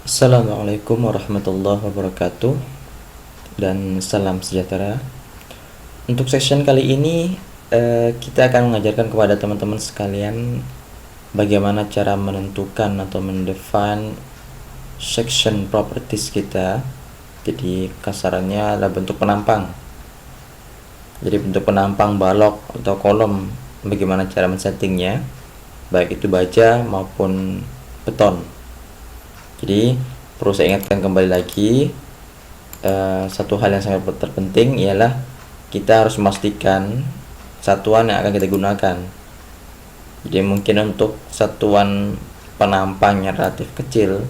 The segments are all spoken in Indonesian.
Assalamualaikum warahmatullahi wabarakatuh dan salam sejahtera. Untuk session kali ini kita akan mengajarkan kepada teman-teman sekalian bagaimana cara menentukan atau mendefine section properties kita. Jadi kasarannya adalah bentuk penampang. Jadi bentuk penampang balok atau kolom, bagaimana cara men-settingnya, baik itu baja maupun beton. Jadi perlu saya ingatkan kembali lagi, satu hal yang sangat terpenting ialah kita harus memastikan satuan yang akan kita gunakan. Jadi mungkin untuk satuan penampang yang relatif kecil,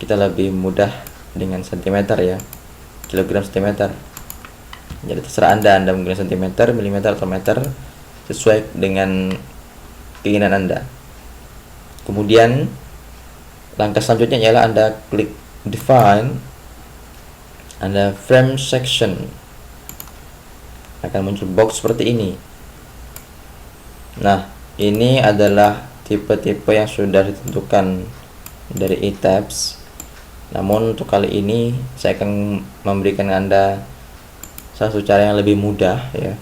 kita lebih mudah dengan sentimeter ya, kilogram sentimeter. Jadi terserah Anda menggunakan sentimeter, milimeter atau meter sesuai dengan keinginan Anda. Kemudian langkah selanjutnya ialah Anda klik define, Anda frame section, akan muncul box seperti ini. Nah, ini adalah tipe-tipe yang sudah ditentukan dari e-tabs. Namun untuk kali ini saya akan memberikan Anda satu cara yang lebih mudah ya.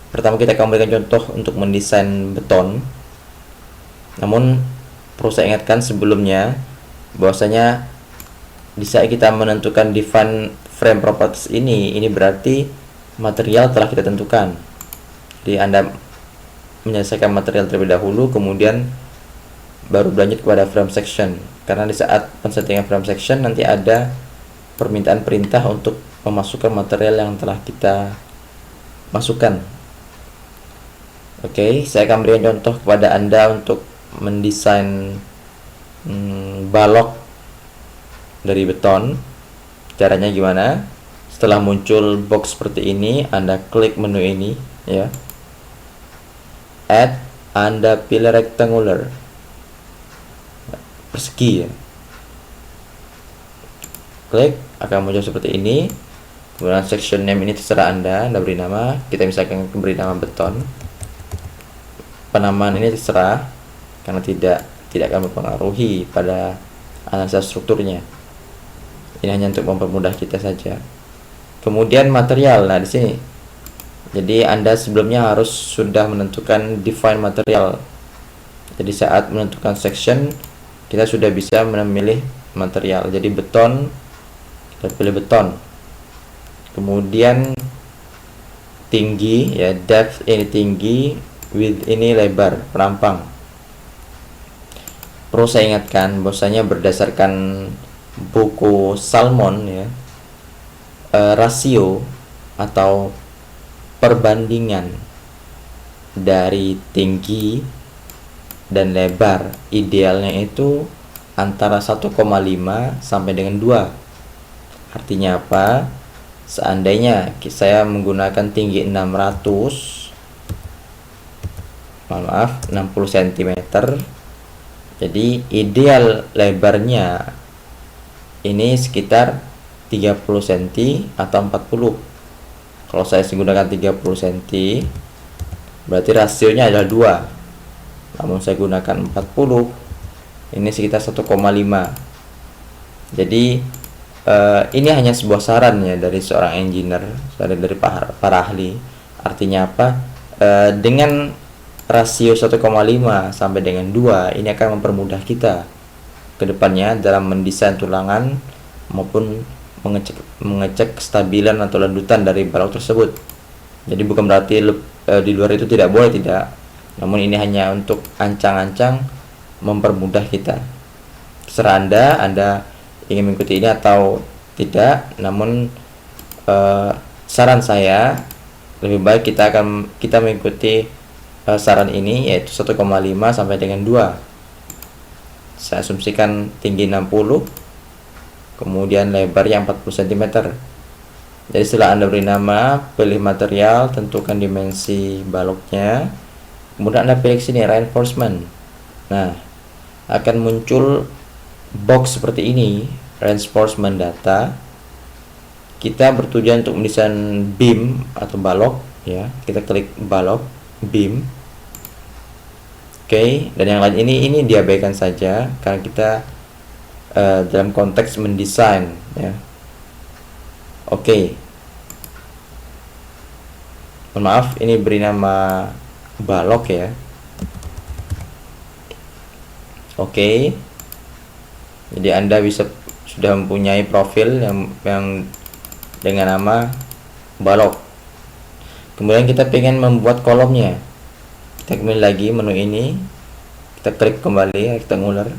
Pertama kita akan memberikan contoh untuk mendesain beton. Namun perlu saya ingatkan sebelumnya bahwasanya di saat kita menentukan define frame properties ini berarti material telah kita tentukan. Jadi Anda menyelesaikan material terlebih dahulu, kemudian baru berlanjut kepada frame section. Karena di saat pensettingan frame section nanti ada permintaan perintah untuk memasukkan material yang telah kita masukkan. Oke, saya akan berikan contoh kepada Anda untuk mendesain balok dari beton. Caranya gimana? Setelah muncul box seperti ini, Anda klik menu ini ya, add, Anda pilih rectangular, persegi ya, klik, akan muncul seperti ini. Kemudian section name ini terserah Anda beri nama, kita misalkan beri nama beton. Penamaan ini terserah, karena tidak akan mempengaruhi pada analisa strukturnya. Ini hanya untuk mempermudah kita saja. Kemudian material, nah di sini. Jadi Anda sebelumnya harus sudah menentukan define material. Jadi saat menentukan section, kita sudah bisa memilih material. Jadi beton, kita pilih beton. Kemudian tinggi ya, depth ini tinggi, width ini lebar, perampang. Perlu saya ingatkan bahwasanya berdasarkan buku Salmon ya, rasio atau perbandingan dari tinggi dan lebar idealnya itu antara 1,5 sampai dengan 2. Artinya apa? Seandainya saya menggunakan tinggi 60 cm, jadi ideal lebarnya ini sekitar 30 cm atau 40. Kalau saya menggunakan 30 cm, berarti rasionya adalah 2. Namun saya gunakan 40, ini sekitar 1,5. Jadi ini hanya sebuah saran ya dari seorang engineer, dari para ahli. Artinya apa? Dengan rasio 1,5 sampai dengan 2 ini akan mempermudah kita ke depannya dalam mendesain tulangan maupun mengecek kestabilan atau lendutan dari balok tersebut. Jadi bukan berarti di luar itu tidak boleh, tidak. Namun ini hanya untuk ancang-ancang mempermudah kita. Terserah Anda ingin mengikuti ini atau tidak. Namun saran saya lebih baik kita mengikuti saran ini, yaitu 1,5 sampai dengan 2. Saya asumsikan tinggi 60, kemudian lebarnya 40 cm. Jadi setelah Anda beri nama, pilih material, tentukan dimensi baloknya, kemudian Anda pilih sini reinforcement. Nah, akan muncul box seperti ini, reinforcement data. Kita bertujuan untuk mendesain beam atau balok ya. Kita klik balok, beam. Oke, dan yang lain ini diabaikan saja karena kita dalam konteks mendesain ya. Oke. Mohon maaf, ini beri nama balok ya. Oke. Jadi Anda sudah mempunyai profil yang dengan nama balok. Kemudian kita pengen membuat kolomnya. Kita kembali lagi menu ini, kita klik kembali, kita ngular.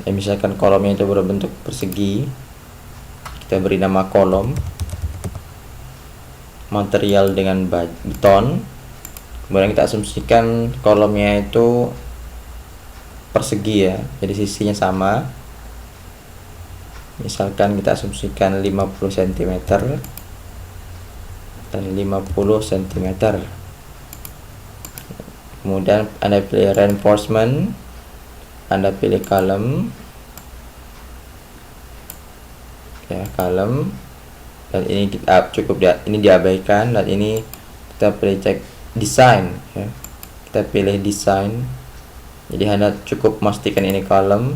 Ya, misalkan kolomnya itu berbentuk persegi, kita beri nama kolom, material dengan beton. Kemudian kita asumsikan kolomnya itu persegi ya, jadi sisinya sama. Misalkan kita asumsikan 50 cm dan 50 cm. Kemudian Anda pilih reinforcement, Anda pilih column ya, column, dan ini kita ini diabaikan, dan ini kita pilih cek design ya, kita pilih design. Jadi Anda cukup memastikan ini column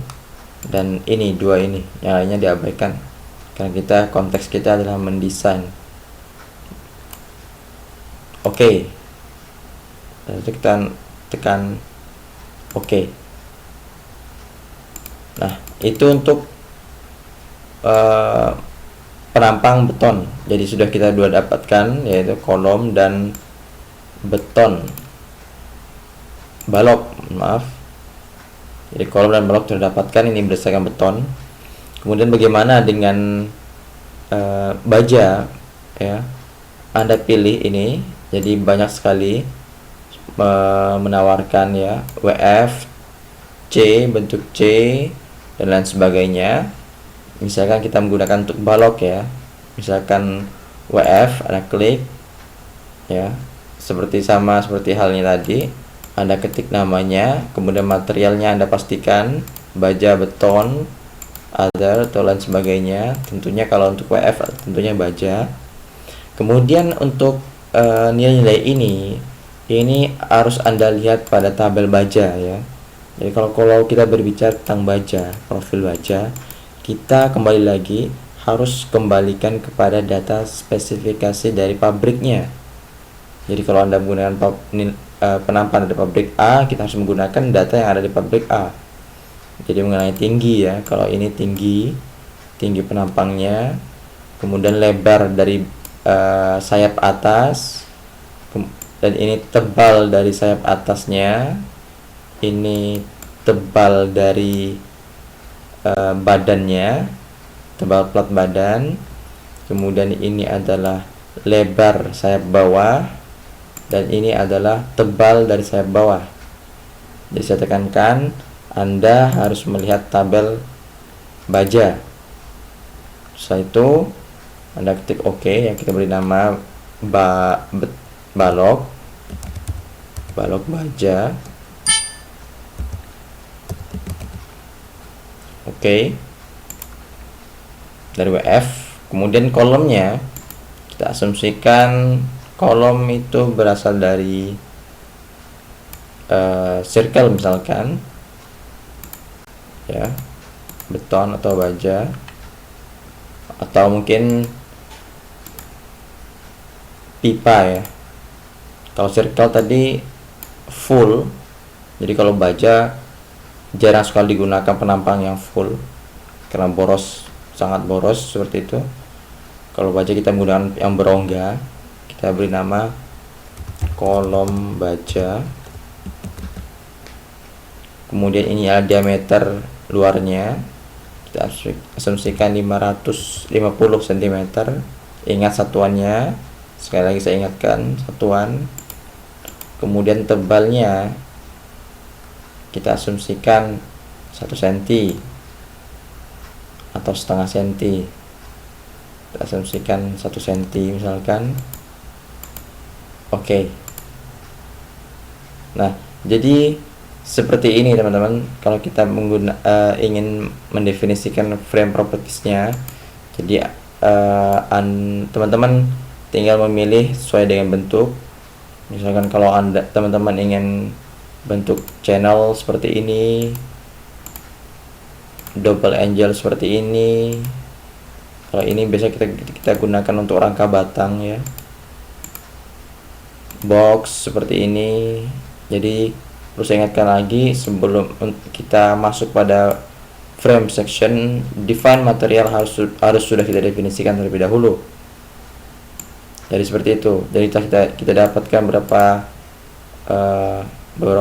dan ini dua, ini yang lainnya diabaikan karena konteks kita adalah mendesain. Oke. Lalu kita tekan oke. Nah, itu untuk penampang beton. Jadi sudah kita dapatkan, yaitu kolom dan beton balok, maaf. Jadi kolom dan balok sudah dapatkan, ini berdasarkan beton. Kemudian bagaimana dengan baja ya? Anda pilih ini. Jadi banyak sekali menawarkan ya, WF, C, bentuk C dan lain sebagainya. Misalkan kita menggunakan untuk balok ya, misalkan WF, Anda klik ya, seperti halnya tadi, Anda ketik namanya, kemudian materialnya Anda pastikan baja, beton, other atau lain sebagainya. Tentunya kalau untuk WF tentunya baja. Kemudian untuk nilai-nilai ini harus Anda lihat pada tabel baja ya. Jadi kalau kita berbicara tentang baja, profil baja, kita kembali lagi harus kembalikan kepada data spesifikasi dari pabriknya. Jadi kalau Anda menggunakan penampakan dari pabrik A, kita harus menggunakan data yang ada di pabrik A. Jadi mengenai tinggi ya, kalau ini tinggi penampangnya, kemudian lebar dari sayap atas, dan ini tebal dari sayap atasnya, ini tebal dari badannya, tebal plat badan, kemudian ini adalah lebar sayap bawah, dan ini adalah tebal dari sayap bawah. Jadi saya tekankan, Anda harus melihat tabel baja. Setelah itu Anda ketik OK, yang kita beri nama balok baja. Oke. Dari WF. Kemudian kolomnya kita asumsikan kolom itu berasal dari circle misalkan ya, beton atau baja, atau mungkin pipa ya. Kalau circle tadi full, jadi kalau baja jarang sekali digunakan penampang yang full karena sangat boros seperti itu. Kalau baja kita menggunakan yang berongga, kita beri nama kolom baja. Kemudian ini adalah diameter luarnya, kita asumsikan 550 cm. Ingat satuannya, sekali lagi saya ingatkan satuan. Kemudian tebalnya kita asumsikan 1 cm atau setengah cm. Kita asumsikan 1 cm misalkan. Oke. Nah, jadi seperti ini teman-teman kalau kita ingin mendefinisikan frame propertiesnya. Jadi teman-teman tinggal memilih sesuai dengan bentuk. Misalkan kalau teman-teman ingin bentuk channel seperti ini, double angel seperti ini. Kalau ini biasa kita gunakan untuk rangka batang ya. Box seperti ini. Jadi perlu saya ingatkan lagi, sebelum kita masuk pada frame section, define material harus sudah kita definisikan terlebih dahulu. Jadi seperti itu. Jadi kita dapatkan beberapa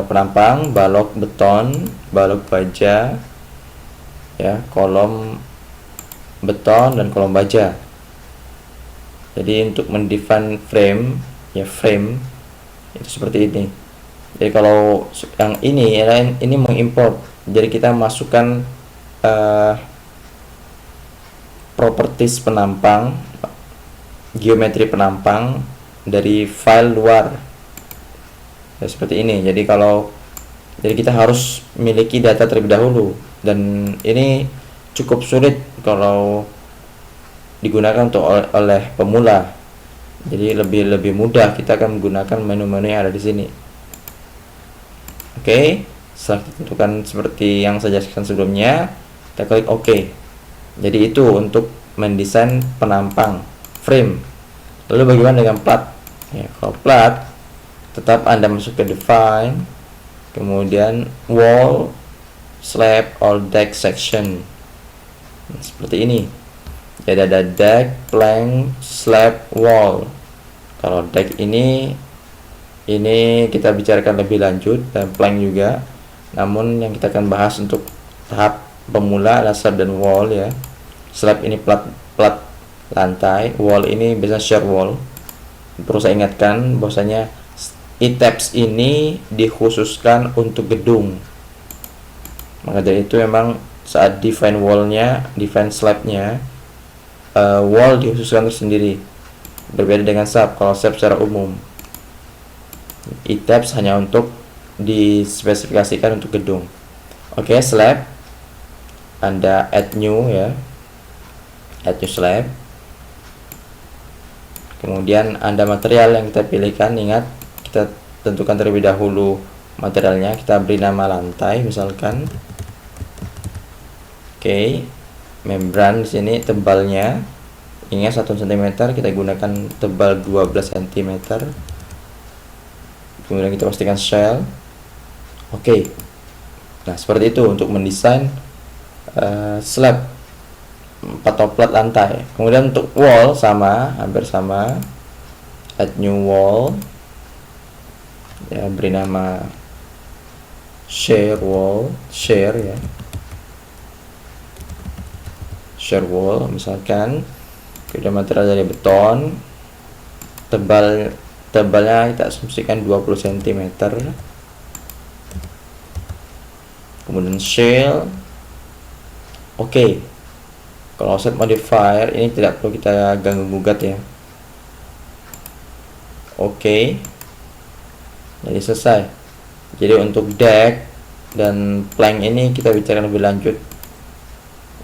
penampang, balok beton, balok baja, ya, kolom beton dan kolom baja. Jadi untuk mendefine frame, ya frame itu seperti ini. Jadi kalau yang ini mengimport, jadi kita masukkan properties penampang, geometri penampang dari file luar ya, seperti ini. Jadi kita harus miliki data terlebih dahulu, dan ini cukup sulit kalau digunakan oleh pemula. Jadi lebih mudah kita akan menggunakan menu-menu yang ada di sini. Oke, setelah ditentukan seperti yang saya jelaskan sebelumnya, kita klik OK. Jadi itu untuk mendesain penampang frame. Lalu bagaimana dengan plat? Ya, kalau plat, tetap Anda masuk ke define, kemudian wall, slab, or deck section. Nah, seperti ini. Jadi ada deck, plank, slab, wall. Kalau deck ini kita bicarakan lebih lanjut, dan plank juga. Namun yang kita akan bahas untuk tahap pemula adalah slab dan wall ya. Slab ini plat lantai, wall ini biasanya shear wall. Perlu saya ingatkan bahwasanya E-tabs ini dikhususkan untuk gedung. Maka dari itu memang saat define wallnya, define slabnya, wall dikhususkan tersendiri. Berbeda dengan slab. Kalau slab secara umum, E-tabs hanya untuk dispesifikasikan untuk gedung. Oke, slab, Anda add new ya, add new slab. Kemudian Anda material yang kita pilihkan, ingat kita tentukan terlebih dahulu materialnya. Kita beri nama lantai misalkan. Oke, membran di sini tebalnya, ingat 1 cm, kita gunakan tebal 12 cm. Kemudian kita pastikan shell. Oke. Nah, seperti itu untuk mendesain slab atau plat lantai. Kemudian untuk wall hampir sama. Add new wall. Ya, beri nama shear wall, shear ya. Shear wall misalkan. Kemudian material dari beton. Tebalnya kita asumsikan 20 cm. Kemudian shell. Oke. Kalau set modifier ini tidak perlu kita ganggu gugat ya. Oke. Jadi selesai. Jadi untuk deck dan plank ini kita bicarakan lebih lanjut.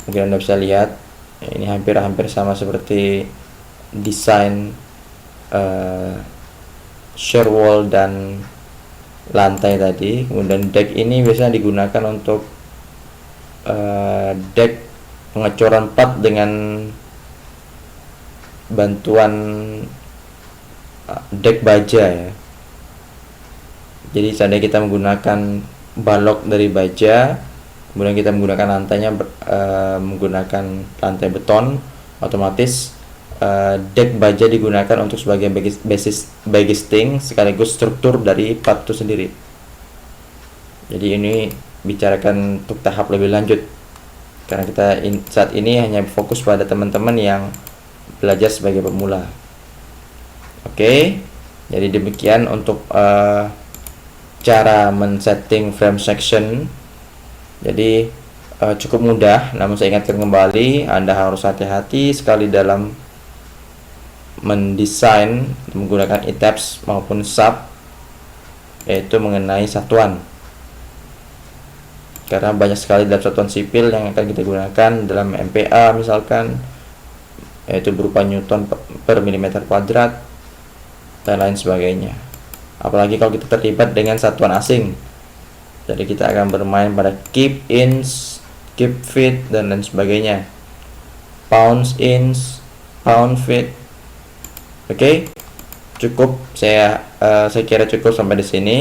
Mungkin Anda bisa lihat ini hampir sama seperti desain shear wall dan lantai tadi. Kemudian deck ini biasanya digunakan untuk deck pengecoran plat dengan bantuan deck baja ya. Jadi seandainya kita menggunakan balok dari baja, kemudian kita menggunakan lantainya menggunakan lantai beton, otomatis deck baja digunakan untuk sebagai bagisting sekaligus struktur dari plat itu sendiri. Jadi ini bicarakan untuk tahap lebih lanjut, karena kita saat ini hanya fokus pada teman-teman yang belajar sebagai pemula. Oke, jadi demikian untuk cara men-setting frame section. Jadi cukup mudah, namun saya ingatkan kembali, Anda harus hati-hati sekali dalam mendesain menggunakan E-tabs maupun sub, yaitu mengenai satuan. Karena banyak sekali dalam satuan sipil yang akan kita gunakan dalam MPA misalkan, yaitu berupa Newton per milimeter kuadrat dan lain sebagainya. Apalagi kalau kita terlibat dengan satuan asing. Jadi kita akan bermain pada keep, ins, keep fit, dan lain sebagainya. Pounds, inch, pound, feet. Oke, cukup. Saya kira cukup sampai di sini.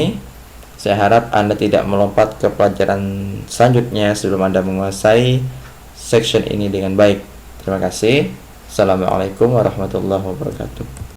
Saya harap Anda tidak melompat ke pelajaran selanjutnya sebelum Anda menguasai section ini dengan baik. Terima kasih. Assalamualaikum warahmatullahi wabarakatuh.